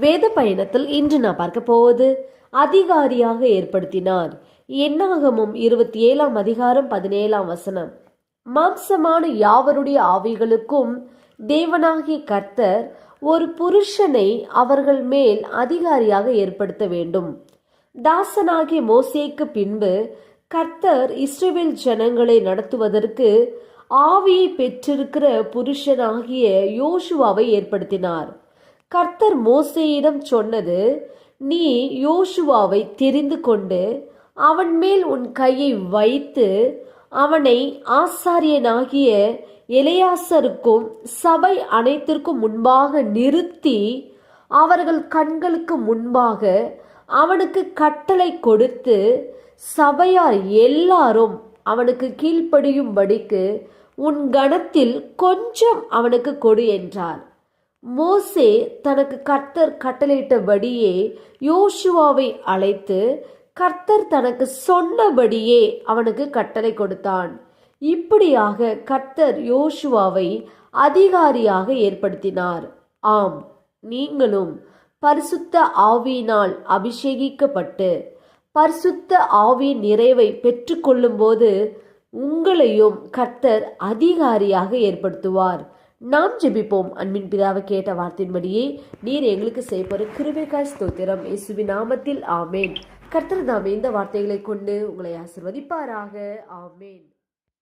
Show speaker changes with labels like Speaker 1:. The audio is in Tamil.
Speaker 1: வேத பயணத்தில் இன்று நான் பார்க்க போவது அதிகாரியாக ஏற்படுத்தினார். என்னாகமும் 27 அதிகாரம் 17 மாம்சமான யாவருடைய ஆவிகளுக்கும் தேவனாகிய கர்த்தர் ஒரு புருஷனை அவர்கள் மேல் அதிகாரியாக ஏற்படுத்த வேண்டும். தாசனாகிய மோசேக்கு பின்பு கர்த்தர் இஸ்ரவேல் ஜனங்களை நடத்துவதற்கு ஆவியை பெற்றிருக்கிற புருஷனாகிய யோசுவாவை ஏற்படுத்தினார். கர்த்தர் மோசேயிடம் சொன்னது, நீ யோசுவாவை தெரிந்து கொண்டு அவன் மேல் உன் கையை வைத்து அவனை ஆசாரியனாகிய எலெயாசருக்கும் சபை அனைத்திற்கும் முன்பாக நிறுத்தி அவர்கள் கண்களுக்கு முன்பாக அவனுக்கு கட்டளை கொடுத்து சபையார் எல்லாரும் அவனுக்கு கீழ்ப்படியும்படிக்கு உன் கணத்தில் கொஞ்சம் அவனுக்கு கொடு என்றார். மோசே தனக்கு கர்த்தர் கட்டளையிட்டபடியே யோசுவாவை அழைத்து கர்த்தர் தனக்கு சொன்னபடியே அவனுக்கு கட்டளை கொடுத்தான். இப்படியாக கர்த்தர் யோசுவாவை அதிகாரியாக ஏற்படுத்தினார். ஆம், நீங்களும் பரிசுத்த ஆவியினால் அபிஷேகிக்கப்பட்டு பரிசுத்த ஆவியின் நிறைவை பெற்றுக்கொள்ளும் போது உங்களையும் கர்த்தர் அதிகாரியாக ஏற்படுத்துவார். நாம் ஜெபிப்போம். அன்பின் பிதாவை கேட்ட வார்த்தையின்படியே நீர் எங்களுக்கு செய்யப்போற கிருபைக்காய் ஸ்தோத்திரம். இயேசுவின் நாமத்தில் ஆமேன். கர்த்தர் தாமே இந்த வார்த்தைகளை கொண்டு உங்களை ஆசீர்வதிப்பாராக. ஆமேன்.